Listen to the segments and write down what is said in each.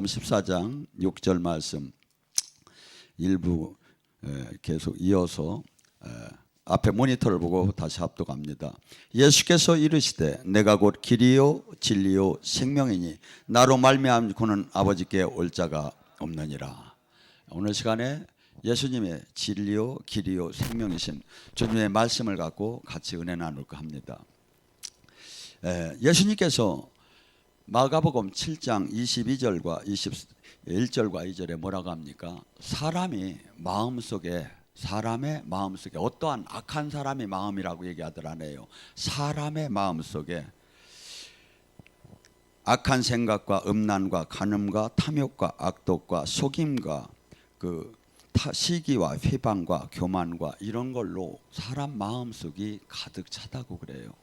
14장 6절 말씀 일부 계속 이어서 앞에 모니터를 보고 다시 합독합니다. 예수께서 이르시되 내가 곧 길이요 진리요 생명이니 나로 말미암고는 아버지께 올 자가 없느니라. 오늘 시간에 예수님의 진리요 길이요 생명이신 주님의 말씀을 갖고 같이 은혜 나눌까 합니다. 예수님께서 마가복음 7장 22절과 21절과 2절에 뭐라고 합니까? 사람의 마음속에 어떠한 악한 사람의 마음이라고 얘기하더라네요. 사람의 마음속에 악한 생각과 음란과 간음과 탐욕과 악독과 속임과 시기와 회방과 교만과 이런 걸로 사람 마음속이 가득 차다고 그래요.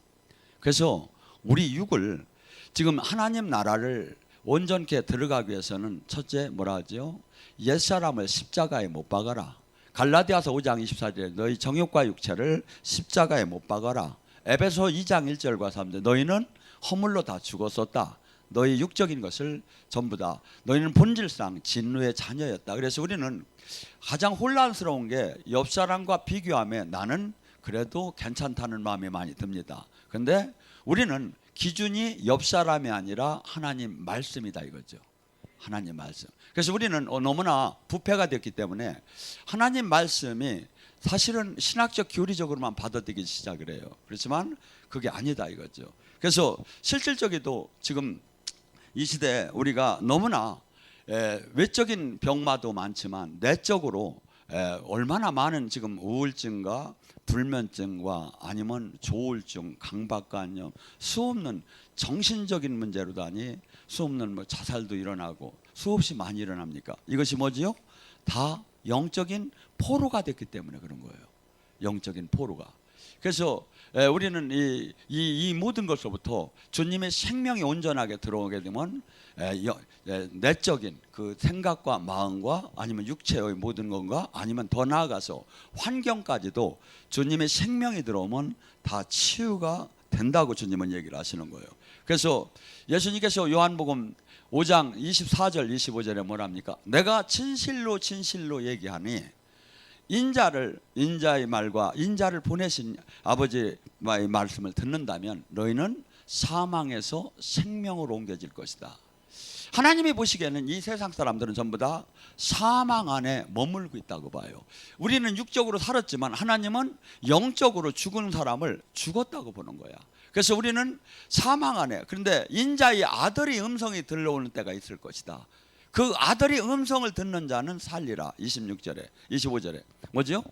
그래서 우리 육을 지금 하나님 나라를 온전케 들어가기 위해서는 첫째 뭐라 하죠? 옛사람을 십자가에 못 박아라. 갈라디아서 5장 24절에 너희 정욕과 육체를 십자가에 못 박아라. 에베소 2장 1절과 3절 너희는 허물로 다 죽었었다. 너희 육적인 것을 전부 다 너희는 본질상 진노의 자녀였다. 그래서 우리는 가장 혼란스러운 게 옆사람과 비교하며 나는 그래도 괜찮다는 마음이 많이 듭니다. 그런데 우리는 기준이 옆사람이 아니라 하나님 말씀이다 이거죠. 하나님 말씀. 그래서 우리는 너무나 부패가 됐기 때문에 하나님 말씀이 사실은 신학적 교리적으로만 받아들이기 시작을 해요. 그렇지만 그게 아니다 이거죠. 그래서 실질적으로 지금 이 시대에 우리가 너무나 외적인 병마도 많지만 내적으로 얼마나 많은 지금 우울증과 불면증과 아니면 조울증, 강박관념, 수없는 정신적인 문제로다니 수없는 자살도 일어나고 수없이 많이 일어납니까? 이것이 뭐지요? 다 영적인 포로가 됐기 때문에 그런 거예요. 영적인 포로가. 그래서 우리는 이 모든 것로부터 주님의 생명이 온전하게 들어오게 되면 내적인 그 생각과 마음과 아니면 육체의 모든 것과 아니면 더 나아가서 환경까지도 주님의 생명이 들어오면 다 치유가 된다고 주님은 얘기를 하시는 거예요. 그래서 예수님께서 요한복음 5장 24절 25절에 뭐랍니까? 내가 진실로 얘기하니 인자의 말과 인자를 보내신 아버지의 말씀을 듣는다면 너희는 사망에서 생명으로 옮겨질 것이다. 하나님이 보시기에는 이 세상 사람들은 전부 다 사망 안에 머물고 있다고 봐요. 우리는 육적으로 살았지만 하나님은 영적으로 죽은 사람을 죽었다고 보는 거야. 그래서 우리는 사망 안에, 그런데 인자의 아들의 음성이 들려오는 때가 있을 것이다. 그 아들의 음성을 듣는 자는 살리라. 26절에 25절에 뭐죠?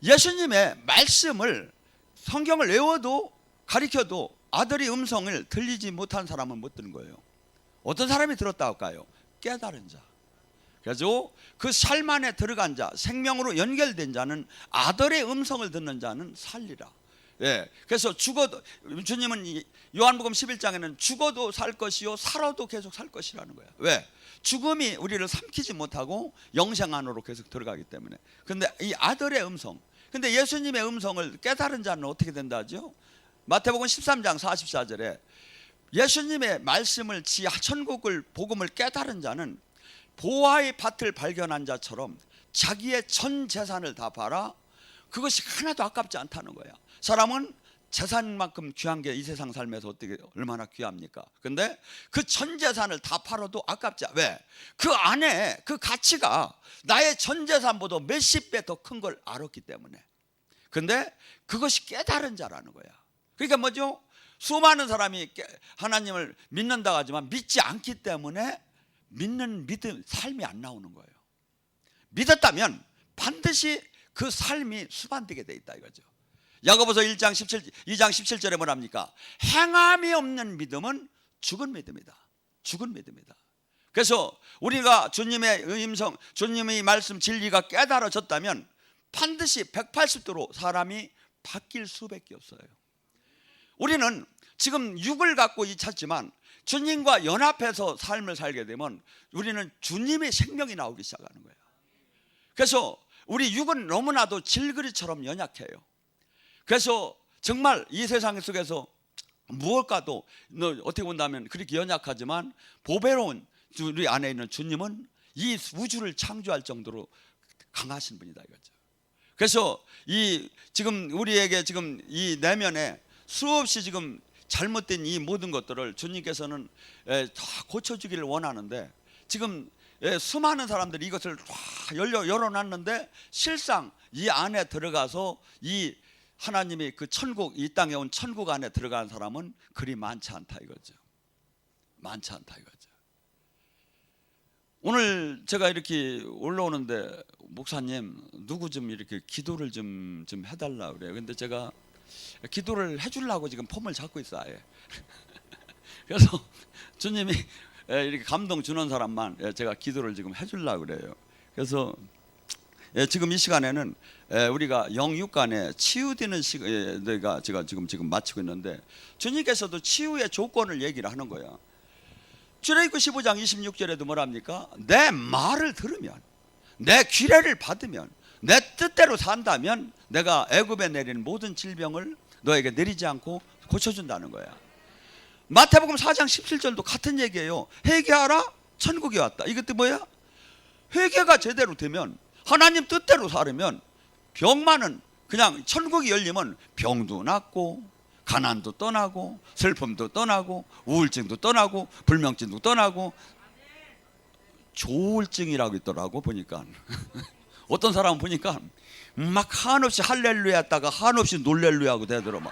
예수님의 말씀을 성경을 외워도 가르쳐도 아들의 음성을 들리지 못한 사람은 못 듣는 거예요. 어떤 사람이 들었다 할까요? 깨달은 자. 그래서 그 삶 안에 들어간 자, 생명으로 연결된 자는 아들의 음성을 듣는 자는 살리라. 그래서 죽어도 주님은 요한복음 11장에는 죽어도 살 것이요 살아도 계속 살 것이라는 거야. 왜? 죽음이 우리를 삼키지 못하고 영생 안으로 계속 들어가기 때문에. 그런데 이 아들의 음성, 근데 예수님의 음성을 깨달은 자는 어떻게 된다 하죠? 마태복음 13장 44절에 예수님의 말씀을 천국을 복음을 깨달은 자는 보화의 밭을 발견한 자처럼 자기의 전 재산을 다 팔아 그것이 하나도 아깝지 않다는 거야. 사람은 재산만큼 귀한 게 이 세상 삶에서 어떻게 얼마나 귀합니까? 근데 그 전 재산을 다 팔아도 아깝지. 왜? 그 안에 그 가치가 나의 전 재산보다 몇십 배 더 큰 걸 알았기 때문에. 근데 그것이 깨달은 자라는 거야. 그러니까 뭐죠? 수많은 사람이 하나님을 믿는다고 하지만 믿지 않기 때문에 믿는 삶이 안 나오는 거예요. 믿었다면 반드시 그 삶이 수반되게 돼 있다 이거죠. 야고보서 2장 17절에 뭐랍니까? 행함이 없는 믿음은 죽은 믿음이다. 죽은 믿음이다. 그래서 우리가 주님의 음성, 주님의 말씀 진리가 깨달아졌다면 반드시 180도로 사람이 바뀔 수밖에 없어요. 우리는 지금 육을 갖고 찾지만 주님과 연합해서 삶을 살게 되면 우리는 주님의 생명이 나오기 시작하는 거예요. 그래서 우리 육은 너무나도 질그릇처럼 연약해요. 그래서 정말 이 세상 속에서 무엇과도 어떻게 본다면 그렇게 연약하지만 보배로운 우리 안에 있는 주님은 이 우주를 창조할 정도로 강하신 분이다 이거죠. 그래서 이 지금 우리에게 지금 이 내면에 수없이 지금 잘못된 이 모든 것들을 주님께서는 다 고쳐주기를 원하는데, 지금 수많은 사람들이 이것을 다 열어놨는데 실상 이 안에 들어가서 이 하나님이 그 천국, 이 땅에 온 천국 안에 들어가는 사람은 그리 많지 않다 이거죠. 많지 않다 이거죠. 오늘 제가 이렇게 올라오는데 목사님 누구 좀 이렇게 기도를 좀 해달라 그래요. 근데 제가 기도를 해주려고 지금 폼을 잡고 있어요. 아예. 그래서 주님이 이렇게 감동 주는 사람만 제가 기도를 지금 해주려고 그래요. 그래서 지금 이 시간에는 우리가 영육간에 치유되는 시간을 제가 지금 마치고 있는데, 주님께서도 치유의 조건을 얘기를 하는 거야. 출애굽기 15장 26절에도 뭐랍니까? 내 말을 들으면, 내 규례를 받으면, 내 뜻대로 산다면 내가 애굽에 내리는 모든 질병을 너에게 내리지 않고 고쳐준다는 거야. 마태복음 4장 17절도 같은 얘기예요. 회개하라, 천국이 왔다. 이것도 뭐야? 회개가 제대로 되면, 하나님 뜻대로 살으면 병만은 그냥 천국이 열리면 병도 낫고 가난도 떠나고 슬픔도 떠나고 우울증도 떠나고 불면증도 떠나고 조울증이라고 있더라고 보니까. 어떤 사람은 보니까 막 한없이 할렐루야 했다가 한없이 놀렐루야 하고 되더라고.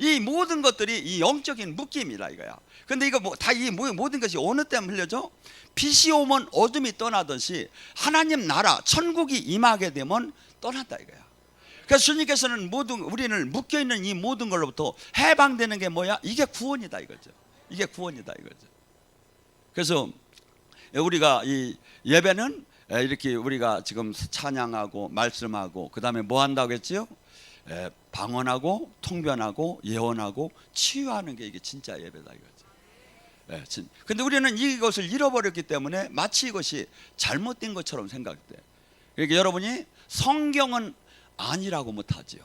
이 모든 것들이 이 영적인 묶임이라 이거야. 근데 이거 다 이 모든 것이 어느 때문에 흘려져? 빛이 오면 어둠이 떠나듯이 하나님 나라 천국이 임하게 되면 떠난다 이거야. 그래서 주님께서는 우리는 묶여있는 이 모든 걸로부터 해방되는 게 뭐야? 이게 구원이다 이거죠. 이게 구원이다 이거죠. 그래서 우리가 이 예배는 이렇게 우리가 지금 찬양하고 말씀하고 그 다음에 뭐 한다고 했지요? 방언하고 통변하고 예언하고 치유하는 게 이게 진짜 예배다 이거죠. 근데 우리는 이것을 잃어버렸기 때문에 마치 이것이 잘못된 것처럼 생각돼. 그러니까 여러분이 성경은 아니라고 못하지요.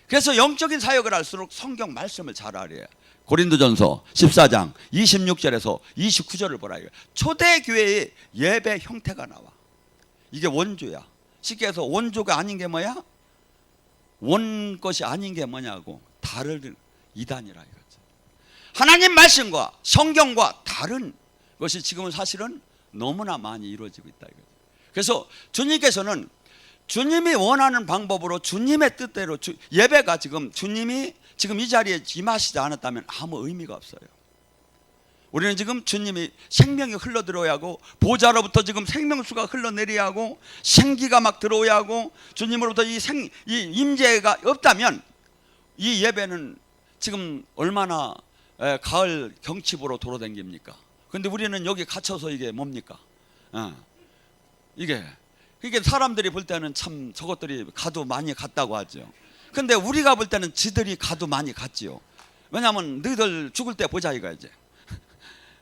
그래서 영적인 사역을 할수록 성경 말씀을 잘 알아야. 고린도전서 14장 26절에서 29절을 보라. 초대교회의 예배 형태가 나와. 이게 원조야. 쉽게 해서 원조가 아닌 게 뭐야? 원 것이 아닌 게 뭐냐고, 다른 이단이라 이거죠. 하나님 말씀과 성경과 다른 것이 지금은 사실은 너무나 많이 이루어지고 있다 이거죠. 그래서 주님께서는 주님이 원하는 방법으로 주님의 뜻대로 예배가 지금 주님이 지금 이 자리에 임하시지 않았다면 아무 의미가 없어요. 우리는 지금 주님이 생명이 흘러들어야 하고 보좌로부터 지금 생명수가 흘러내려야 하고 생기가 막 들어오야 하고 주님으로부터 이 임재가 없다면 이 예배는 지금 얼마나 가을 경칩으로 돌아다닙니까? 근데 우리는 여기 갇혀서 이게 뭡니까? 이게 사람들이 볼 때는 참 저것들이 가도 많이 갔다고 하죠. 근데 우리가 볼 때는 지들이 가도 많이 갔지요. 왜냐하면 너희들 죽을 때 보자 이거지.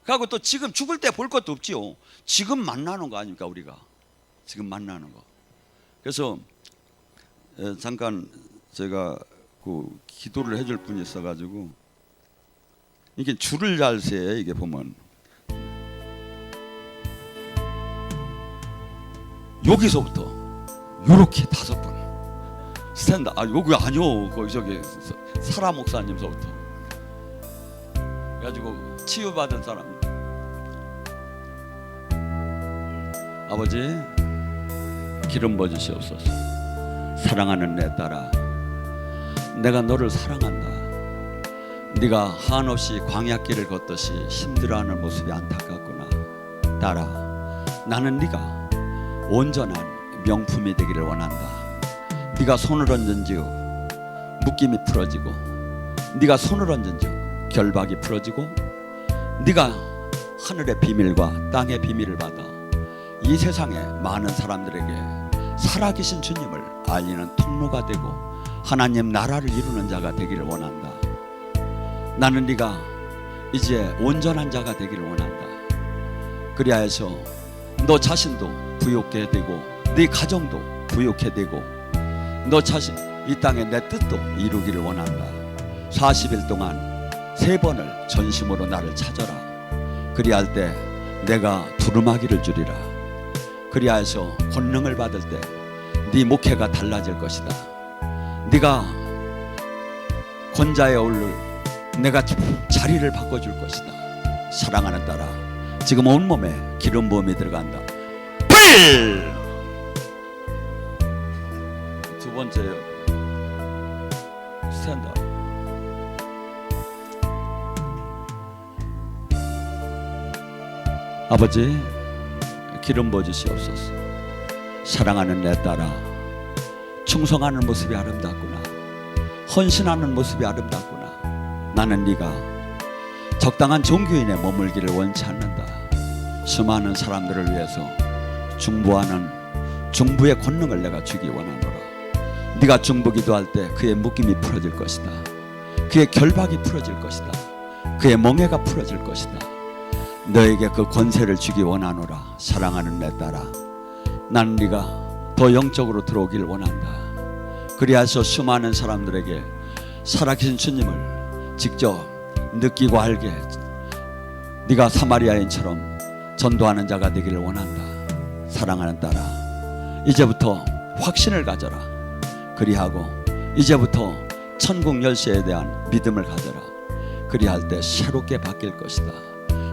그리고 또 지금 죽을 때 볼 것도 없지요. 지금 만나는 거 아닙니까 우리가? 지금 만나는 거. 그래서 잠깐 제가 그 기도를 해줄 분이 있어가지고 이게 줄을 잘 세요. 이게 보면 여기서부터 요렇게 5번 스탠드. 여기 아니요. 거기 저기 사라 목사님서부터 그래가지고 치유받은 사람. 아버지 기름 부어주시옵소서. 사랑하는 내 딸아, 내가 너를 사랑한다. 네가 한없이 광야길을 걷듯이 힘들어하는 모습이 안타깝구나. 딸아, 나는 네가 온전한 명품이 되기를 원한다. 네가 손을 얹은즉 묶임이 풀어지고, 네가 손을 얹은즉 결박이 풀어지고, 네가 하늘의 비밀과 땅의 비밀을 받아 이 세상에 많은 사람들에게 살아계신 주님을 알리는 통로가 되고 하나님 나라를 이루는 자가 되기를 원한다. 나는 네가 이제 온전한 자가 되기를 원한다. 그리하여서 너 자신도 부욕해 되고 네 가정도 부욕해 되고 너 자신 이 땅에 내 뜻도 이루기를 원한다. 40일 동안 3번을 전심으로 나를 찾아라. 그리할 때 내가 두루마기를 주리라. 그리하여서 권능을 받을 때 네 목회가 달라질 것이다. 네가 권자에 오를 내가 자리를 바꿔줄 것이다. 사랑하는 딸아, 지금 온몸에 기름 부음이 들어간다. 불! 두 번째요, 스탠드. 아버지, 기름 부어주시옵소서. 사랑하는 내 딸아, 충성하는 모습이 아름답구나. 헌신하는 모습이 아름답구나. 나는 네가 적당한 종교인에 머물기를 원치 않는다. 수많은 사람들을 위해서 중보하는 중부의 권능을 내가 주기 원하노라. 네가 중보 기도할 때 그의 묶임이 풀어질 것이다. 그의 결박이 풀어질 것이다. 그의 멍해가 풀어질 것이다. 너에게 그 권세를 주기 원하노라. 사랑하는 내 딸아, 나는 네가 더 영적으로 들어오길 원한다. 그리하여서 수많은 사람들에게 살아계신 주님을 직접 느끼고 알게 네가 사마리아인처럼 전도하는 자가 되기를 원한다. 사랑하는 딸아, 이제부터 확신을 가져라. 그리하고 이제부터 천국 열쇠에 대한 믿음을 가져라. 그리할 때 새롭게 바뀔 것이다.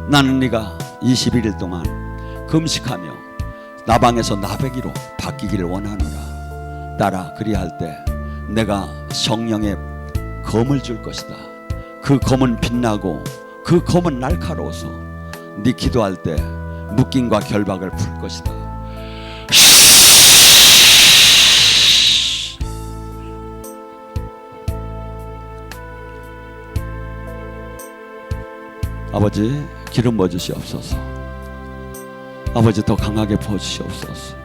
나는 네가 21일 동안 금식하며 나방에서 나베기로 바뀌기를 원하노라. 딸아, 그리할 때 내가 성령의 검을 줄 것이다. 그 검은 빛나고 그 검은 날카로워서 네 기도할 때 묶임과 결박을 풀 것이다. 아버지, 기름 부어주시옵소서. 아버지, 더 강하게 부어주시옵소서.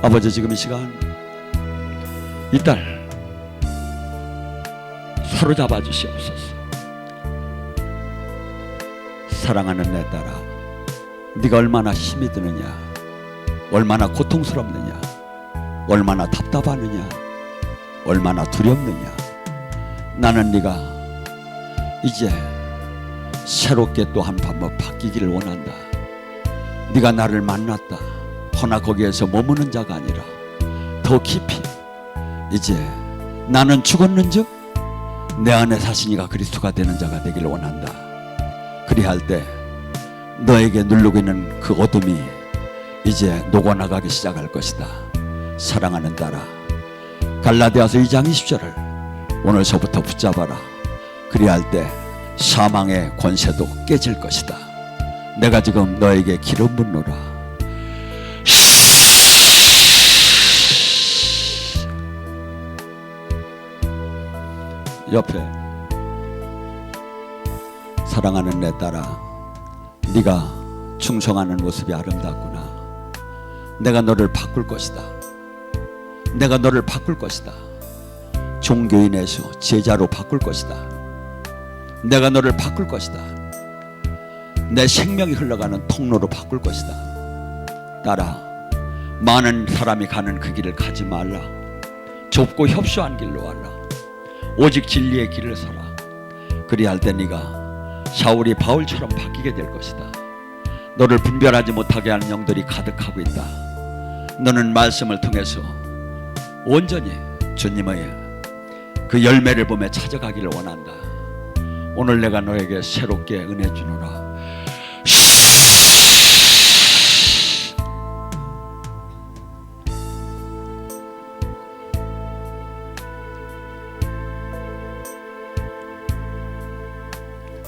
아버지, 지금 이 시간 이 딸 사로잡아 주시옵소서. 사랑하는 내 딸아, 네가 얼마나 힘이 드느냐, 얼마나 고통스럽느냐, 얼마나 답답하느냐, 얼마나 두렵느냐. 나는 네가 이제 새롭게 또 한 번 바뀌기를 원한다. 네가 나를 만났다. 허나 거기에서 머무는 자가 아니라 더 깊이 이제 나는 죽었는즉 내 안에 사시니가 그리스도가 되는 자가 되기를 원한다. 그리할 때 너에게 누르고 있는 그 어둠이 이제 녹아나가기 시작할 것이다. 사랑하는 딸아, 갈라디아서 2장 20절을 오늘서부터 붙잡아라. 그리할 때 사망의 권세도 깨질 것이다. 내가 지금 너에게 기름 붓노라. 옆에 사랑하는 내 딸아, 네가 충성하는 모습이 아름답구나. 내가 너를 바꿀 것이다. 내가 너를 바꿀 것이다. 종교인에서 제자로 바꿀 것이다. 내가 너를 바꿀 것이다. 내 생명이 흘러가는 통로로 바꿀 것이다. 딸아, 많은 사람이 가는 그 길을 가지 말라. 좁고 협소한 길로 와라. 오직 진리의 길을 서라. 그리할 때 네가 사울이 바울처럼 바뀌게 될 것이다. 너를 분별하지 못하게 하는 영들이 가득하고 있다. 너는 말씀을 통해서 온전히 주님의 그 열매를 보며 찾아가기를 원한다. 오늘 내가 너에게 새롭게 은혜 주노라.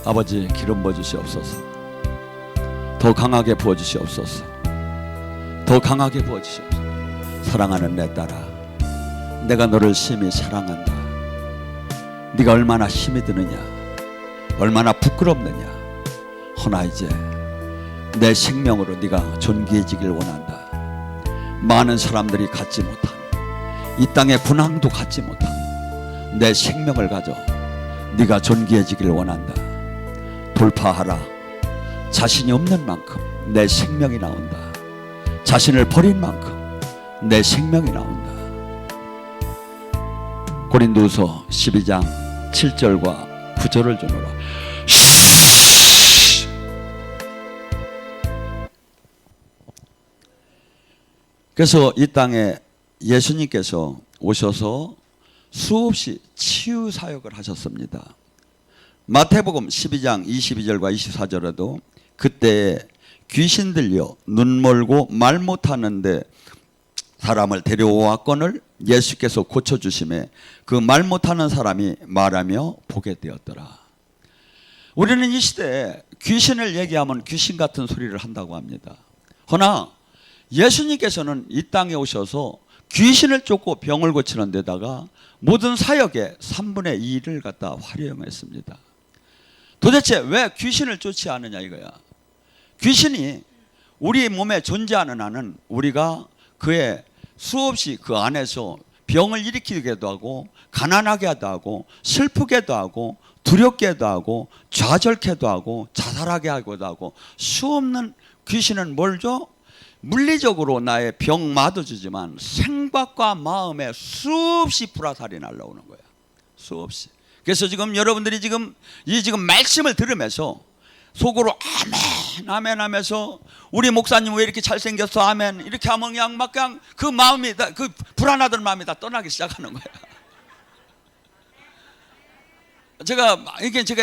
아버지, 기름 부어주시옵소서. 더 강하게 부어주시옵소서. 더 강하게 부어주시옵소서. 사랑하는 내 딸아, 내가 너를 심히 사랑한다. 네가 얼마나 힘이 드느냐, 얼마나 부끄럽느냐. 허나 이제 내 생명으로 네가 존귀해지길 원한다. 많은 사람들이 갖지 못한, 이 땅의 군왕도 갖지 못한 내 생명을 가져 네가 존귀해지길 원한다. 돌파하라. 자신이 없는 만큼 내 생명이 나온다. 자신을 버린 만큼 내 생명이 나온다. 고린도후서 12장 7절과 9절을 주노라. 그래서 이 땅에 예수님께서 오셔서 수없이 치유 사역을 하셨습니다. 마태복음 12장 22절과 24절에도 그때 귀신 들려 눈 멀고 말 못하는데 사람을 데려왔거늘 예수께서 고쳐주심에 그 말 못하는 사람이 말하며 보게 되었더라. 우리는 이 시대에 귀신을 얘기하면 귀신 같은 소리를 한다고 합니다. 허나 예수님께서는 이 땅에 오셔서 귀신을 쫓고 병을 고치는 데다가 모든 사역의 3분의 2를 갖다 활용했습니다. 도대체 왜 귀신을 쫓지 않느냐 이거야. 귀신이 우리 몸에 존재하는 한은 우리가 그의 수없이 그 안에서 병을 일으키기도 하고 가난하게도 하고 슬프게도 하고 두렵게도 하고 좌절케도 하고 자살하게 하기도 하고 수없는 귀신은 뭘 줘? 물리적으로 나의 병마도 주지만 생각과 마음에 수없이 불화살이 날라오는 거야. 수없이. 그래서 지금 여러분들이 지금 말씀을 들으면서 속으로 아멘 아멘 하면서 우리 목사님 왜 이렇게 잘생겼어 아멘 이렇게 하면 그냥 그 마음이 다, 그 불안하던 마음이 다 떠나기 시작하는 거야. 제가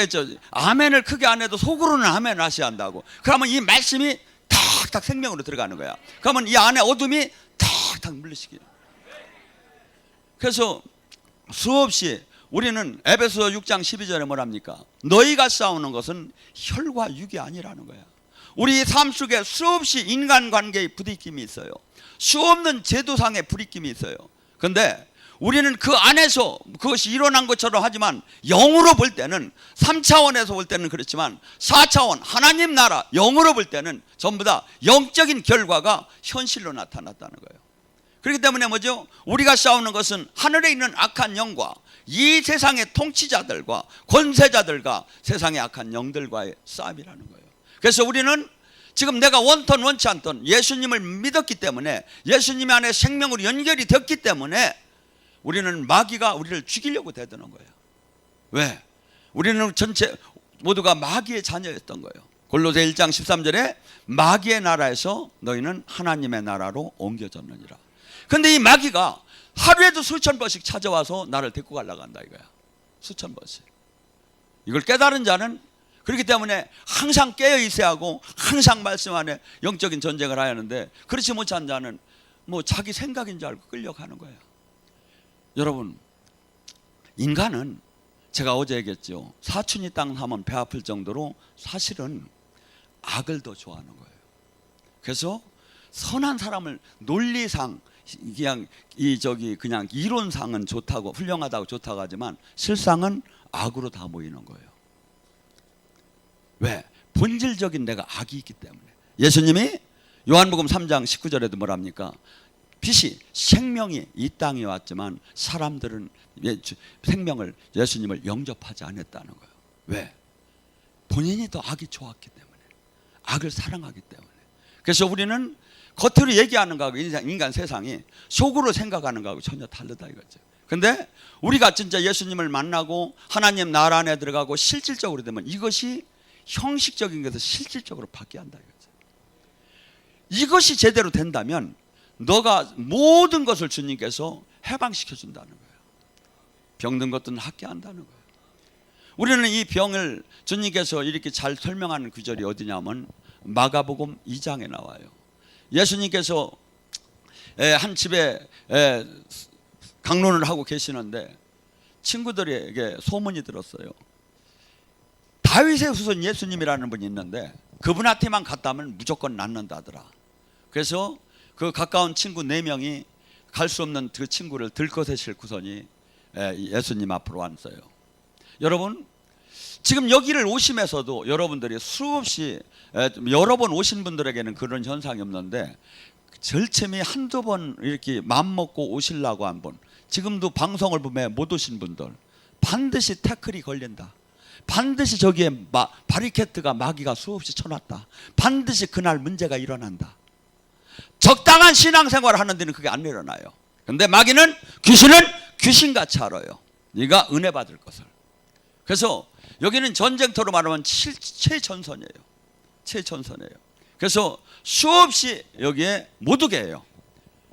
했죠. 아멘을 크게 안 해도 속으로는 아멘 하셔야 한다고. 그러면 이 말씀이 탁탁 생명으로 들어가는 거야. 그러면 이 안에 어둠이 탁탁 물리시기. 그래서 수없이 우리는 에베소 6장 12절에 뭐랍니까? 너희가 싸우는 것은 혈과 육이 아니라는 거야. 우리 삶 속에 수없이 인간관계의 부딪힘이 있어요. 수없는 제도상의 부딪힘이 있어요. 그런데 우리는 그 안에서 그것이 일어난 것처럼 하지만 영으로 볼 때는 3차원에서 볼 때는 그렇지만 4차원 하나님 나라 영으로 볼 때는 전부 다 영적인 결과가 현실로 나타났다는 거예요. 그렇기 때문에 뭐죠? 우리가 싸우는 것은 하늘에 있는 악한 영과 이 세상의 통치자들과 권세자들과 세상의 악한 영들과의 싸움이라는 거예요. 그래서 우리는 지금 내가 원ton 원치 않던 예수님을 믿었기 때문에 예수님 안에 생명으로 연결이 됐기 때문에 우리는 마귀가 우리를 죽이려고 대드는 거예요. 왜? 우리는 전체 모두가 마귀의 자녀였던 거예요. 골로새 1장 13절에 마귀의 나라에서 너희는 하나님의 나라로 옮겨졌느니라. 그런데 이 마귀가 하루에도 수천 번씩 찾아와서 나를 데리고 가려고 한다 이거야. 수천 번씩. 이걸 깨달은 자는 그렇기 때문에 항상 깨어 있어야 하고 항상 말씀 안에 영적인 전쟁을 해야 하는데 그렇지 못한 자는 뭐 자기 생각인 줄 알고 끌려가는 거예요. 여러분, 인간은 제가 어제 얘기했죠. 사춘이 땅 하면 배 아플 정도로 사실은 악을 더 좋아하는 거예요. 그래서 선한 사람을 논리상 그냥 그냥 이론상은 좋다고 훌륭하다고 좋다고 하지만 실상은 악으로 다 모이는 거예요. 왜? 본질적인 내가 악이 있기 때문에. 예수님이 요한복음 3장 19절에도 뭐랍니까? 빛이 생명이 이 땅에 왔지만 사람들은 생명을 예수님을 영접하지 않았다는 거예요. 왜? 본인이 더 악이 좋았기 때문에, 악을 사랑하기 때문에. 그래서 우리는 겉으로 얘기하는 거하고 인간 세상이 속으로 생각하는 거하고 전혀 다르다 이거죠. 근데 우리가 진짜 예수님을 만나고 하나님 나라 안에 들어가고 실질적으로 되면 이것이 형식적인 것에서 실질적으로 바뀌어야 한다 이거죠. 이것이 제대로 된다면 너가 모든 것을 주님께서 해방시켜 준다는 거예요. 병든 것들은 낫게 한다는 거예요. 우리는 이 병을 주님께서 이렇게 잘 설명하는 구절이 어디냐면 마가복음 2장에 나와요. 예수님께서 한 집에 강론을 하고 계시는데 친구들에게 소문이 들었어요. 다윗의 후손 예수님이라는 분이 있는데 그분한테만 갔다 하면 무조건 낫는다더라. 그래서 그 가까운 친구 4명이 갈 수 없는 그 친구를 들것에 싣고서니 예수님 앞으로 왔어요. 여러분, 지금 여기를 오시면서도 여러분들이 수없이 여러 번 오신 분들에게는 그런 현상이 없는데 절체미 한두 번 이렇게 맘먹고 오시려고 한 분, 지금도 방송을 보면 못 오신 분들 반드시 태클이 걸린다. 반드시 저기에 바리케트가 마귀가 수없이 쳐놨다. 반드시 그날 문제가 일어난다. 적당한 신앙생활을 하는 데는 그게 안 일어나요. 그런데 마귀는 귀신은 귀신같이 알아요. 네가 은혜 받을 것을. 그래서 여기는 전쟁터로 말하면 최전선이에요. 최전선이에요. 그래서 수없이 여기에 못 오게 해요.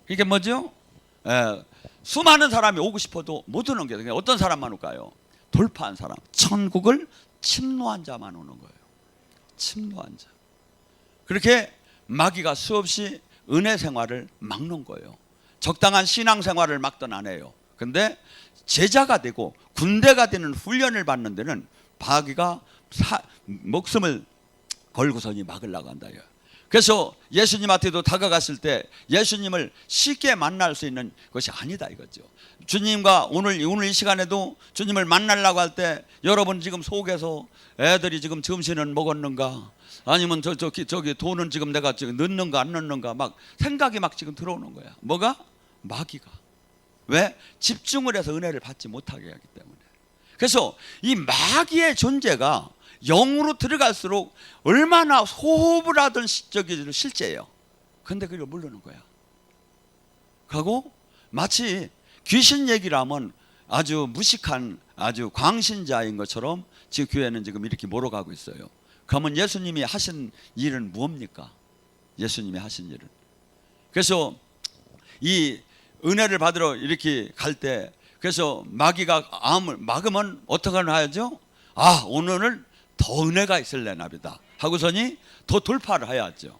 이게 뭐죠? 수많은 사람이 오고 싶어도 못 오는 게 어떤 사람만 올까요? 돌파한 사람, 천국을 침노한 자만 오는 거예요. 침노한 자. 그렇게 마귀가 수없이 은혜 생활을 막는 거예요. 적당한 신앙 생활을 막던 안 해요. 근데 제자가 되고 군대가 되는 훈련을 받는 데는 마귀가 목숨을 걸고서니 막으려고 한다. 그래서 예수님한테도 다가갔을 때 예수님을 쉽게 만날 수 있는 것이 아니다 이거죠. 주님과 오늘 이 시간에도 주님을 만나려고 할 때 여러분 지금 속에서 애들이 지금 점심은 먹었는가, 아니면 저기 돈은 지금 내가 지금 넣는가 안 넣는가 막 생각이 막 지금 들어오는 거야. 뭐가? 마귀가. 왜? 집중을 해서 은혜를 받지 못하게 하기 때문에. 그래서 이 마귀의 존재가 영으로 들어갈수록 얼마나 호흡을 하던 저기 실제예요. 근데 그걸 모르는 거야. 그리고 마치 귀신 얘기를 하면 아주 무식한 아주 광신자인 것처럼 지금 교회는 지금 이렇게 몰아가고 있어요. 그러면 예수님이 하신 일은 무엇입니까? 예수님이 하신 일은. 그래서 이 은혜를 받으러 이렇게 갈 때, 그래서 마귀가 암을 막으면 어떻게 하죠? 아, 오늘은 더 은혜가 있을래나 보다 하고서니 더 돌파를 해야죠.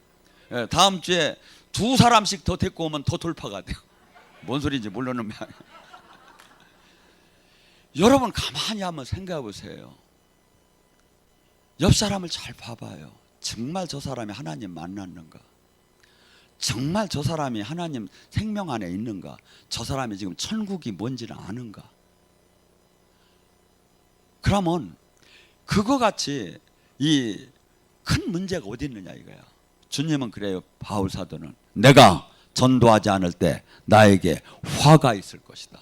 다음 주에 2사람씩 더 데리고 오면 더 돌파가 돼요. 뭔 소리인지 모르는 모양. 여러분 가만히 한번 생각해 보세요. 옆 사람을 잘 봐봐요. 정말 저 사람이 하나님 만났는가? 정말 저 사람이 하나님 생명 안에 있는가? 저 사람이 지금 천국이 뭔지는 아는가? 그러면 그거 같이 이 큰 문제가 어디 있느냐 이거야. 주님은 그래요. 바울 사도는 내가 전도하지 않을 때 나에게 화가 있을 것이다.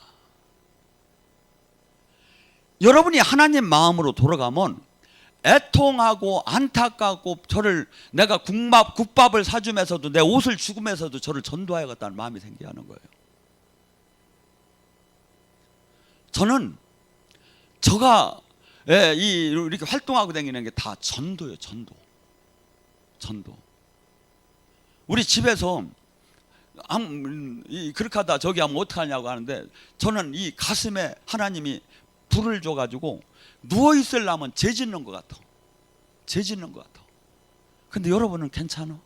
여러분이 하나님 마음으로 돌아가면 애통하고 안타깝고 저를 내가 국밥을 사주면서도 내 옷을 주면서도 저를 전도하야겠다는 마음이 생겨야 하는 거예요. 저는 저가 이렇게 활동하고 다니는 게 다 전도예요. 전도. 우리 집에서 그렇게 하다 저기 하면 어떡하냐고 하는데 저는 이 가슴에 하나님이 불을 줘가지고 누워있으려면 죄 짓는 것 같아. 근데 여러분은 괜찮아?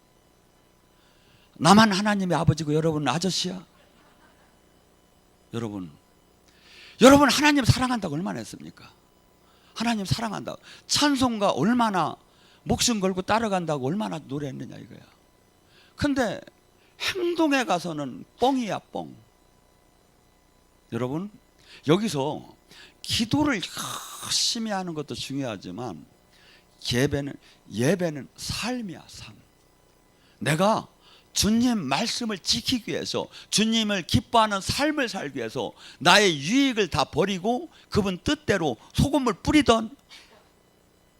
나만 하나님의 아버지고 여러분은 아저씨야? 여러분 하나님 사랑한다고 얼마나 했습니까? 하나님 사랑한다고 찬송가 얼마나 목숨 걸고 따라간다고 얼마나 노래했느냐 이거야. 근데 행동에 가서는 뻥이야 뻥. 여러분 여기서 기도를 열심히 하는 것도 중요하지만 예배는 삶이야 삶. 내가 주님 말씀을 지키기 위해서 주님을 기뻐하는 삶을 살기 위해서 나의 유익을 다 버리고 그분 뜻대로 소금을 뿌리던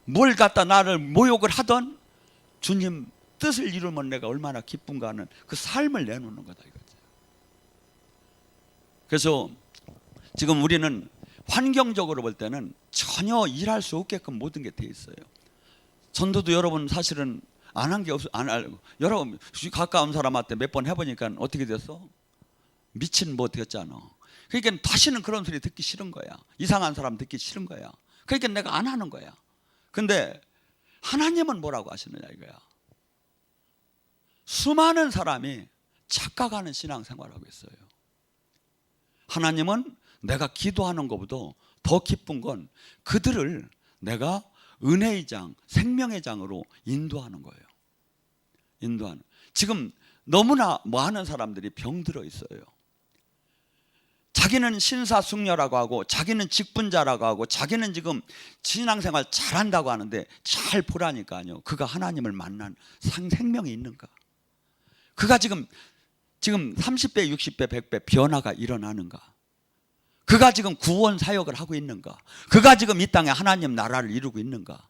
뭘 갖다 나를 모욕을 하던 주님 뜻을 이루면 내가 얼마나 기쁜가 하는 그 삶을 내놓는 거다 이거죠. 그래서 지금 우리는 환경적으로 볼 때는 전혀 일할 수 없게끔 모든 게 돼 있어요. 전도도 여러분 사실은 안 한 게 없어. 안 알고 여러분 가까운 사람한테 몇 번 해보니까 어떻게 됐어? 미친 뭐 되었잖아. 그러니까 다시는 그런 소리 듣기 싫은 거야. 이상한 사람 듣기 싫은 거야. 그러니까 내가 안 하는 거야. 근데 하나님은 뭐라고 하시느냐 이거야. 수많은 사람이 착각하는 신앙생활을 하고 있어요. 하나님은 내가 기도하는 것보다 더 기쁜 건 그들을 내가 은혜의 장, 생명의 장으로 인도하는 거예요. 지금 너무나 많은 사람들이 병들어 있어요. 자기는 신사숙녀라고 하고 자기는 직분자라고 하고 자기는 지금 신앙생활 잘한다고 하는데 잘 보라니까요. 그가 하나님을 만난 생명이 있는가? 그가 지금 30배, 60배, 100배 변화가 일어나는가? 그가 지금 구원 사역을 하고 있는가? 그가 지금 이 땅에 하나님 나라를 이루고 있는가?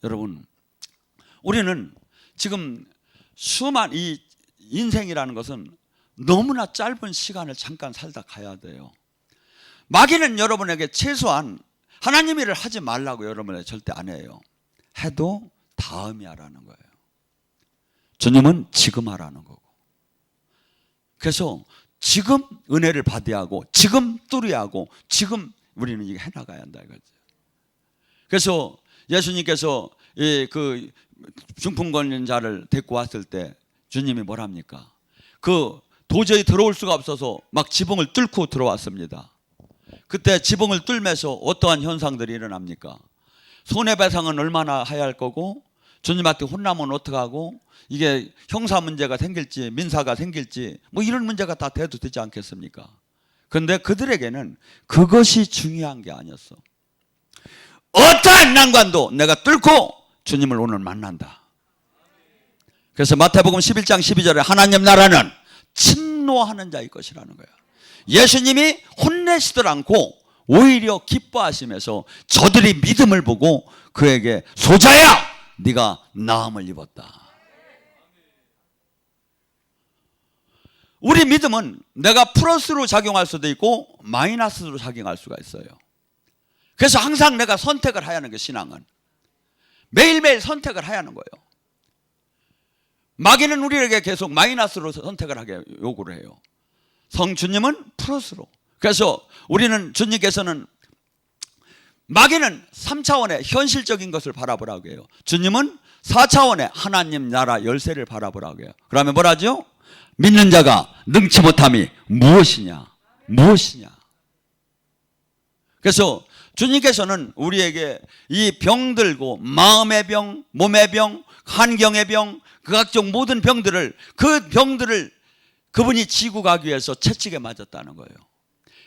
여러분, 우리는 지금 이 인생이라는 것은 너무나 짧은 시간을 잠깐 살다 가야 돼요. 마귀는 여러분에게 최소한 하나님 일을 하지 말라고 여러분에게 절대 안 해요. 해도 다음이 하라는 거예요. 주님은 지금 하라는 거고. 그래서 지금 은혜를 받아야 하고 지금 뚫어야 하고 지금 우리는 이거 해나가야 한다 이거죠. 그래서 예수님께서 그 중풍 걸린 자를 데리고 왔을 때 주님이 뭐랍니까? 그 도저히 들어올 수가 없어서 막 지붕을 뚫고 들어왔습니다. 그때 지붕을 뚫면서 어떠한 현상들이 일어납니까? 손해배상은 얼마나 해야 할 거고, 주님한테 혼나면 어떡하고, 이게 형사 문제가 생길지 민사가 생길지 뭐 이런 문제가 다 돼도 되지 않겠습니까? 그런데 그들에게는 그것이 중요한 게 아니었어. 어떠한 난관도 내가 뚫고 주님을 오늘 만난다. 그래서 마태복음 11장 12절에 하나님 나라는 침노하는 자의 것이라는 거야. 예수님이 혼내시들 않고 오히려 기뻐하시면서 저들이 믿음을 보고 그에게 소자야 네가 나음을 입었다. 우리 믿음은 내가 플러스로 작용할 수도 있고 마이너스로 작용할 수가 있어요. 그래서 항상 내가 선택을 해야 하는 게 신앙은 매일매일 선택을 해야 하는 거예요. 마귀는 우리에게 계속 마이너스로 선택을 하게 요구를 해요. 성주님은 플러스로. 그래서 우리는 주님께서는 마귀는 3차원의 현실적인 것을 바라보라고 해요. 주님은 4차원의 하나님 나라 열쇠를 바라보라고 해요. 그러면 뭐라죠? 믿는 자가 능치 못함이 무엇이냐? 무엇이냐? 그래서 주님께서는 우리에게 이 병들고 마음의 병, 몸의 병, 환경의 병, 그 각종 모든 병들을 그분이 지고 가기 위해서 채찍에 맞았다는 거예요.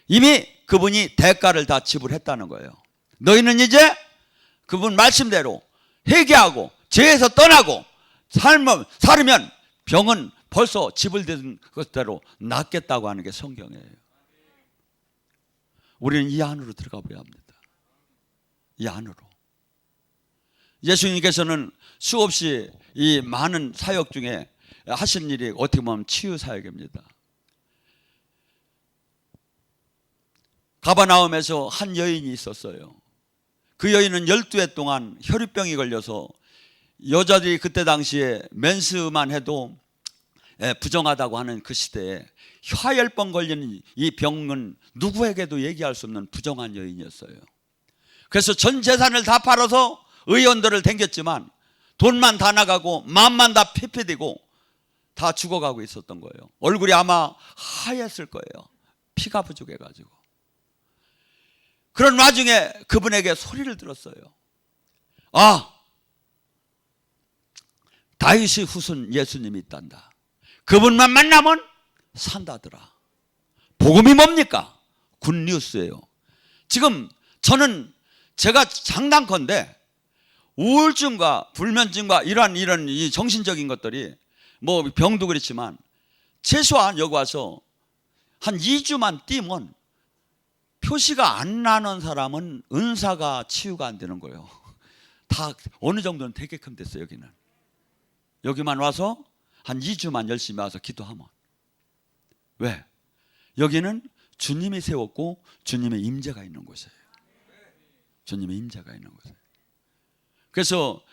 이미 그분이 대가를 다 지불했다는 거예요. 너희는 이제 그분 말씀대로 회개하고 죄에서 떠나고 살면 병은 벌써 지불된 것대로 낫겠다고 하는 게 성경이에요. 우리는 이 안으로 들어가 봐야 합니다. 이 안으로. 예수님께서는 수없이 이 많은 사역 중에 하신 일이 어떻게 보면 치유 사역입니다. 가버나움에서 한 여인이 있었어요. 그 여인은 12해 동안 혈유병이 걸려서 여자들이 그때 당시에 맨스만 해도 부정하다고 하는 그 시대에 화열병 걸리는 이 병은 누구에게도 얘기할 수 없는 부정한 여인이었어요. 그래서 전 재산을 다 팔아서 의원들을 댕겼지만 돈만 다 나가고 마음만 다 피피되고 다 죽어가고 있었던 거예요. 얼굴이 아마 하였을 거예요. 피가 부족해가지고. 그런 와중에 그분에게 소리를 들었어요. 아, 다윗의 후손 예수님이 있단다. 그분만 만나면 산다더라. 복음이 뭡니까? 굿뉴스예요. 지금 저는 제가 장담컨대 우울증과 불면증과 이런 이 정신적인 것들이 뭐 병도 그렇지만 최소한 여기 와서 한 2주만 뛰면 표시가 안 나는 사람은 은사가 치유가 안 되는 거예요. 다 어느 정도는 되게끔 됐어요. 여기만 와서 한 2주만 열심히 와서 기도하면. 왜? 여기는 주님이 세웠고 주님의 임재가 있는 곳이에요. 주님의 임재가 있는 곳이에요. 그래서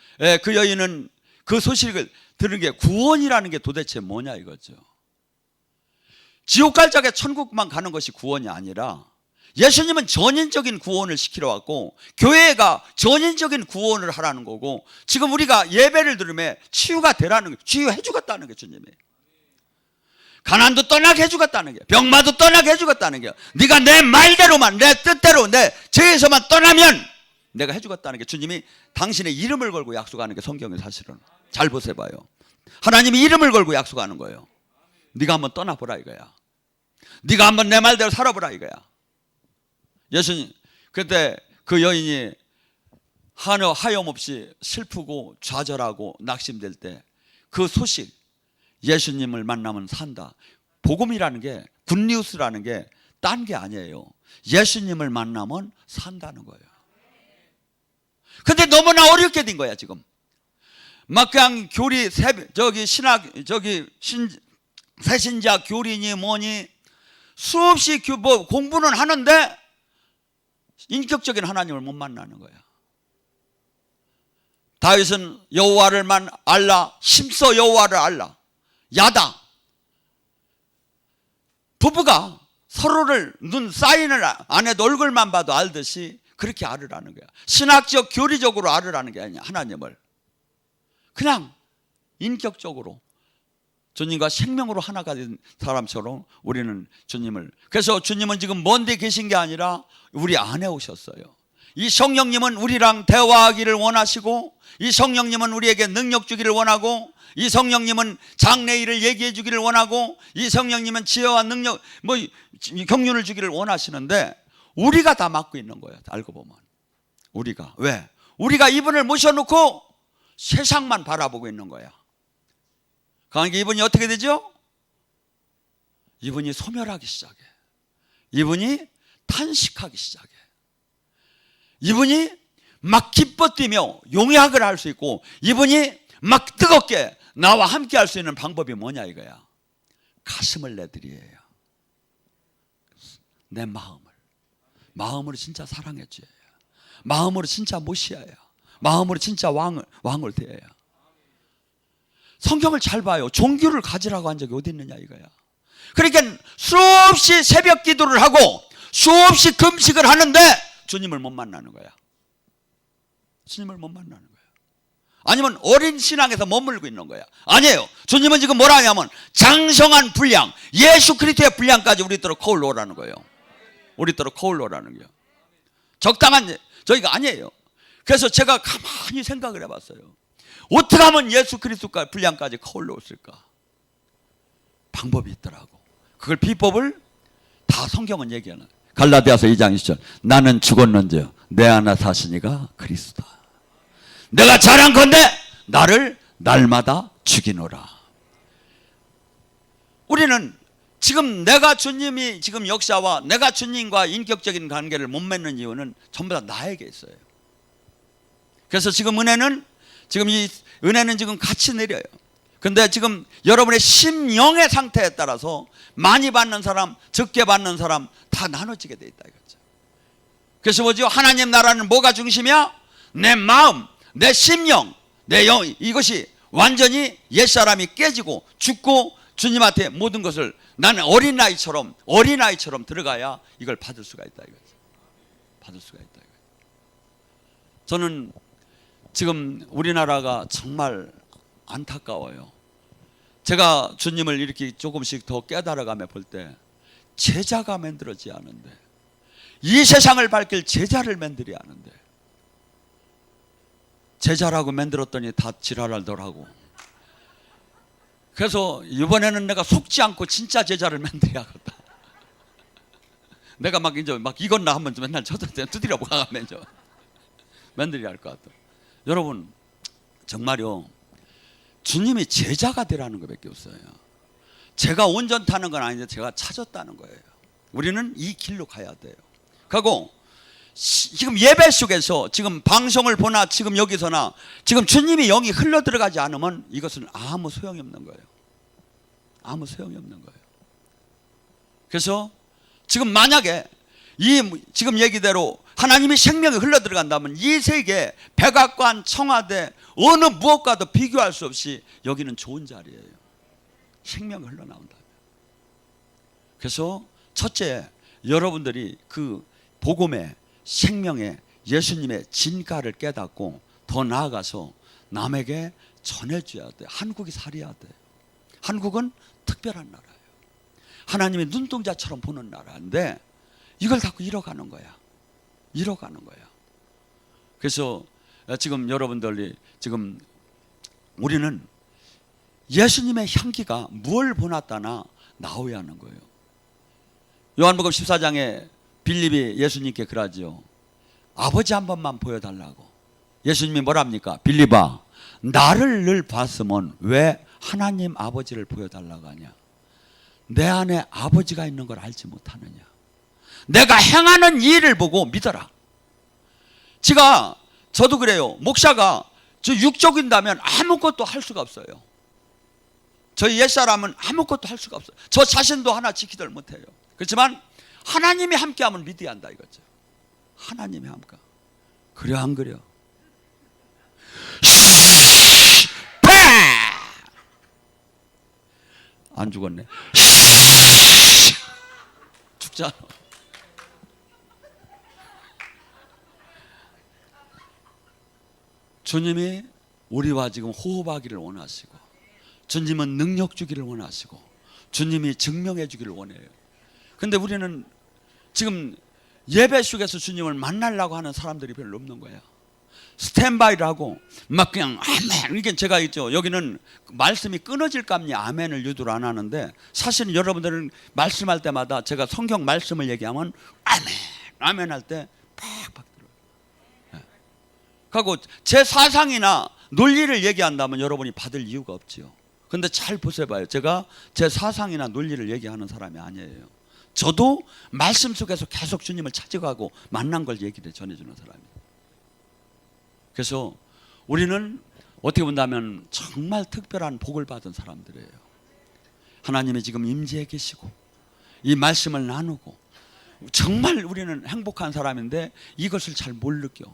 그 여인은 그 소식을 들은 게 구원이라는 게 도대체 뭐냐 이거죠. 지옥 갈 적에 천국만 가는 것이 구원이 아니라 예수님은 전인적인 구원을 시키러 왔고 교회가 전인적인 구원을 하라는 거고 지금 우리가 예배를 들으면 치유가 되라는 게 치유해 주겠다는 게 주님이 가난도 떠나게 해주겠다는 게 병마도 떠나게 해주겠다는 게 네가 내 말대로만 내 뜻대로 내 죄에서만 떠나면 내가 해주겠다는 게 주님이 당신의 이름을 걸고 약속하는 게 성경의 사실은 잘 보세요 봐요. 하나님이 이름을 걸고 약속하는 거예요. 네가 한번 떠나보라 이거야. 네가 한번 내 말대로 살아보라 이거야. 예수님 그때 그 여인이 하염없이 슬프고 좌절하고 낙심될 때 그 소식 예수님을 만나면 산다. 복음이라는 게 굿뉴스라는 게 딴 게 아니에요. 예수님을 만나면 산다는 거예요. 근데 너무나 어렵게 된 거야 지금. 막 그냥 교리 새신자 교리니 뭐니 수없이 공부는 하는데 인격적인 하나님을 못 만나는 거야. 다윗은 여호와를만 알라 힘써 여호와를 알라 야다 부부가 서로를 눈 사인을 안 해도 얼굴만 봐도 알듯이 그렇게 알으라는 거야. 신학적 교리적으로 알으라는 게 아니야. 하나님을 그냥 인격적으로 주님과 생명으로 하나가 된 사람처럼 우리는 주님을, 그래서 주님은 지금 먼 데 계신 게 아니라 우리 안에 오셨어요. 이 성령님은 우리랑 대화하기를 원하시고, 이 성령님은 우리에게 능력 주기를 원하고, 이 성령님은 장래일을 얘기해 주기를 원하고, 이 성령님은 지혜와 능력, 경륜을 주기를 원하시는데 우리가 다 막고 있는 거예요. 알고 보면 우리가. 왜? 우리가 이분을 모셔놓고 세상만 바라보고 있는 거야. 그러니까 이분이 어떻게 되죠? 이분이 소멸하기 시작해. 이분이 탄식하기 시작해. 이분이 막 기뻐 뛰며 용약을 할 수 있고, 이분이 막 뜨겁게 나와 함께 할 수 있는 방법이 뭐냐 이거야. 가슴을 내드려야. 내 마음으로 진짜 사랑해 줘야. 마음으로 진짜 모시아야. 마음으로 진짜 왕을 대해야. 성경을 잘 봐요. 종교를 가지라고 한 적이 어디 있느냐 이거야. 그러니까 수없이 새벽 기도를 하고 수없이 금식을 하는데 주님을 못 만나는 거야. 주님을 못 만나는 거야. 아니면 어린 신앙에서 머물고 있는 거야. 아니에요. 주님은 지금 뭐라 하냐면 장성한 분량, 예수 그리스도의 분량까지 우리들로 거울로 오라는 거예요. 우리들로 거울로 오라는 거예요. 적당한 저희가 아니에요. 그래서 제가 가만히 생각을 해봤어요. 어떻게 하면 예수 그리스도의 분량까지 거울로 올까? 방법이 있더라고. 그걸 비법을 다 성경은 얘기하는. 갈라디아서 2장 20절. 나는 죽었는지 내 안에 사시니가 그리스도다. 내가 자랑컨대 나를 날마다 죽이노라. 우리는 지금 내가 주님이 지금 역사와 내가 주님과 인격적인 관계를 못 맺는 이유는 전부 다 나에게 있어요. 그래서 지금 은혜는 지금 같이 내려요. 근데 지금 여러분의 심령의 상태에 따라서 많이 받는 사람, 적게 받는 사람 다 나눠지게 돼 있다 이거죠. 그래서 뭐죠? 하나님 나라는 뭐가 중심이야? 내 마음, 내 심령, 내 영, 이것이 완전히 옛사람이 깨지고 죽고 주님한테 모든 것을 나는 어린아이처럼 들어가야 이걸 받을 수가 있다 이거죠. 받을 수가 있다 이거죠. 저는 지금 우리나라가 정말 안타까워요. 제가 주님을 이렇게 조금씩 더 깨달아가며 볼 때 제자가 만들어지지 않은데, 이 세상을 밝힐 제자를 만들어야 하는데, 제자라고 만들었더니 다 지랄하더라고. 그래서 이번에는 내가 속지 않고 진짜 제자를 만들어야겠다. 내가 막 이건나 하면 맨날 두드려 보가면 만들어야 할 것 같아. 여러분 정말요, 주님이 제자가 되라는 것밖에 없어요. 제가 온전 타는 건 아닌데 제가 찾았다는 거예요. 우리는 이 길로 가야 돼요. 그리고 지금 예배 속에서 지금 방송을 보나 지금 여기서나 지금 주님이 영이 흘러 들어가지 않으면 이것은 아무 소용이 없는 거예요. 아무 소용이 없는 거예요. 그래서 지금 만약에 지금 얘기대로 하나님이 생명이 흘러 들어간다면 이 세계 백악관, 청와대 어느 무엇과도 비교할 수 없이 여기는 좋은 자리예요. 생명이 흘러나온다면. 그래서 첫째, 여러분들이 그 복음의 생명의 예수님의 진가를 깨닫고 더 나아가서 남에게 전해줘야 돼. 한국이 살아야 돼. 한국은 특별한 나라예요. 하나님의 눈동자처럼 보는 나라인데 이걸 자꾸 잃어가는 거야. 잃어가는 거야. 그래서 지금 여러분들이 지금 우리는 예수님의 향기가 뭘 보났다나 나오야 하는 거예요. 요한복음 14장에 빌립이 예수님께 그러죠. 아버지 한 번만 보여달라고. 예수님이 뭐랍니까? 빌립아, 나를 늘 봤으면 왜 하나님 아버지를 보여달라고 하냐? 내 안에 아버지가 있는 걸 알지 못하느냐? 내가 행하는 일을 보고 믿어라. 저도 그래요. 목사가 저 육적인다면 아무것도 할 수가 없어요. 저희 옛사람은 아무것도 할 수가 없어요. 저 자신도 하나 지키들 못해요. 그렇지만 하나님이 함께하면 믿어야 한다 이거죠. 하나님이 함께. 그래 안 그래? 안 죽었네. 죽잖아. 주님이 우리와 지금 호흡하기를 원하시고, 주님은 능력 주기를 원하시고, 주님이 증명해 주기를 원해요. 근데 우리는 지금 예배 속에서 주님을 만나려고 하는 사람들이 별로 없는 거예요. 스탠바이를 하고 막 그냥 아멘. 이게 제가 있죠. 여기는 말씀이 끊어질까봐 아멘을 유도를 안 하는데, 사실은 여러분들은 말씀할 때마다 제가 성경 말씀을 얘기하면 아멘, 아멘 할 때 팍팍 들어요. 그리고 제 사상이나 논리를 얘기한다면 여러분이 받을 이유가 없지요. 근데 잘 보세요. 제가 제 사상이나 논리를 얘기하는 사람이 아니에요. 저도 말씀 속에서 계속 주님을 찾아가고 만난 걸 얘기를 전해주는 사람이에요. 그래서 우리는 어떻게 본다면 정말 특별한 복을 받은 사람들이에요. 하나님이 지금 임재해 계시고 이 말씀을 나누고 정말 우리는 행복한 사람인데 이것을 잘 못 느껴.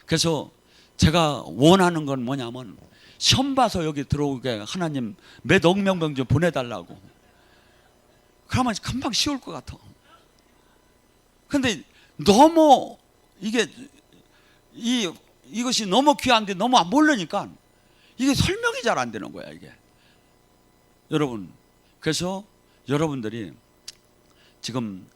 그래서 제가 원하는 건 뭐냐면 시험 봐서 여기 들어오게 하나님 몇 억 명병 좀 보내달라고. 그러면 금방 쉬울 것 같아. 근데 너무 이것이 너무 귀한데 너무 안 모르니까 이게 설명이 잘 안 되는 거야 이게. 여러분, 그래서 여러분들이 지금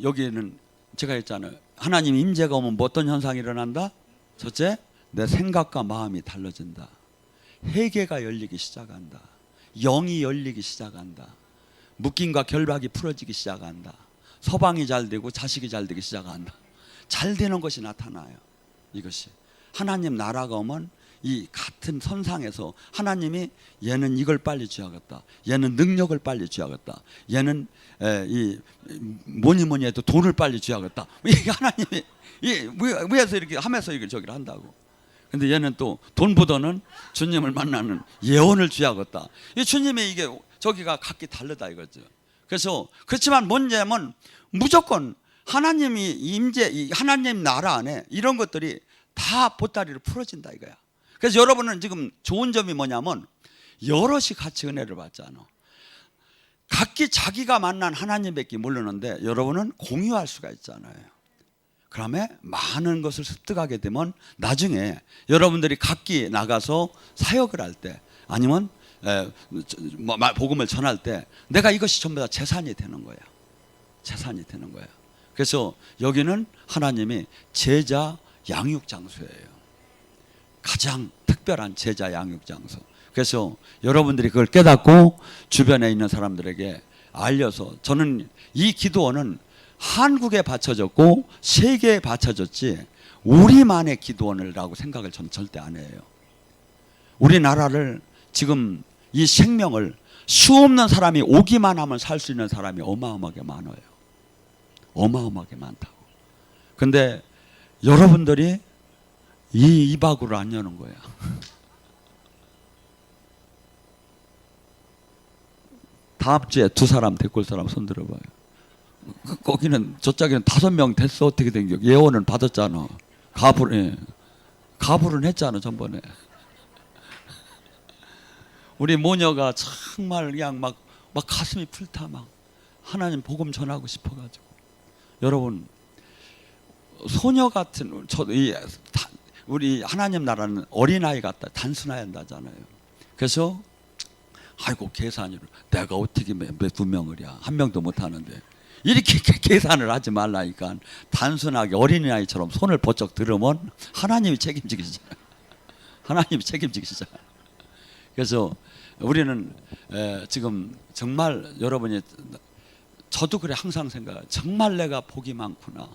여기에는 제가 했잖아요. 하나님 임재가 오면 뭐 어떤 현상이 일어난다? 첫째, 내 생각과 마음이 달라진다. 회개가 열리기 시작한다. 영이 열리기 시작한다. 묶임과 결박이 풀어지기 시작한다. 서방이 잘 되고 자식이 잘 되기 시작한다. 잘 되는 것이 나타나요. 이것이 하나님 나라가 오면 이 같은 선상에서 하나님이 얘는 이걸 빨리 쥐어야겠다, 얘는 능력을 빨리 쥐어야겠다, 얘는 뭐니 해도 돈을 빨리 쥐어야겠다. 이게 하나님이 위에서 이렇게 하면서 이렇게 저기를 한다고. 근데 얘는 또 돈보다는 주님을 만나는 예언을 쥐어야겠다. 이 주님의 이게 저기가 각기 다르다 이거죠. 그래서 그렇지만 뭐냐면 무조건 하나님이 하나님 나라 안에 이런 것들이 다 보따리로 풀어진다 이거야. 그래서 여러분은 지금 좋은 점이 뭐냐면 여럿이 같이 은혜를 받잖아. 각기 자기가 만난 하나님밖에 모르는데 여러분은 공유할 수가 있잖아요. 그러면 많은 것을 습득하게 되면 나중에 여러분들이 각기 나가서 사역을 할 때 아니면 복음을 전할 때 내가 이것이 전부 다 재산이 되는 거야. 재산이 되는 거야. 그래서 여기는 하나님이 제자 양육 장소예요. 가장 특별한 제자 양육 장소. 그래서 여러분들이 그걸 깨닫고 주변에 있는 사람들에게 알려서, 저는 이 기도원은 한국에 바쳐졌고 세계에 바쳐졌지 우리만의 기도원이라고 생각을 저는 절대 안 해요. 우리나라를 지금 이 생명을 수없는 사람이 오기만 하면 살 수 있는 사람이 어마어마하게 많아요. 어마어마하게 많다고. 근데 여러분들이 이 입하고를 안 여는 거야. 다음 주에 두 사람 데리고 올 사람 손 들어봐요. 거기는 저짝에는 5명 됐어. 어떻게 된 게? 예언은 받았잖아. 가불은 했잖아 전번에. 우리 모녀가 정말 그냥 막 가슴이 풀타. 막 하나님 복음 전하고 싶어가지고. 여러분, 소녀 같은 우리 하나님 나라는 어린아이 같다, 단순해야 한다잖아요. 그래서 아이고 계산을 내가 어떻게 두 명을이야, 한 명도 못 하는데 이렇게 계산을 하지 말라니까. 단순하게 어린아이처럼 손을 번쩍 들으면 하나님이 책임지시잖아요. 하나님이 책임지시잖아요. 그래서 우리는 지금 정말 여러분이, 저도 그래 항상 생각해요. 정말 내가 복이 많구나.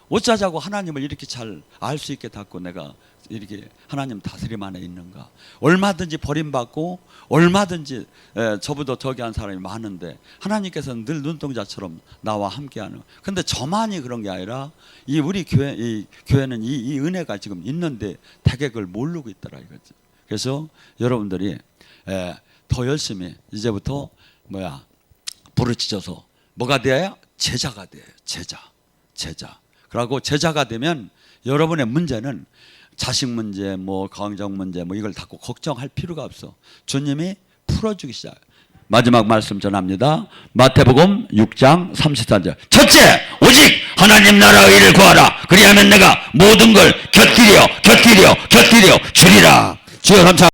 어쩌자고 하나님을 이렇게 잘 알 수 있게 닫고 내가 이렇게 하나님 다스림 안에 있는가. 얼마든지 버림받고 얼마든지 저보다 저기 한 사람이 많은데 하나님께서는 늘 눈동자처럼 나와 함께하는. 근데 저만이 그런 게 아니라 우리 교회는 이 은혜가 지금 있는데 대개 그걸 모르고 있더라 이거지. 그래서 여러분들이 더 열심히 이제부터 부르짖어서 뭐가 돼야? 제자가 돼요. 제자. 그리고 제자가 되면 여러분의 문제는 자식 문제, 가정 문제, 이걸 다 걱정할 필요가 없어. 주님이 풀어주기 시작. 마지막 말씀 전합니다. 마태복음 6장 34절. 첫째, 오직 하나님 나라의 일을 구하라. 그리하면 내가 모든 걸 곁들여 주리라. 주여 감사합니다.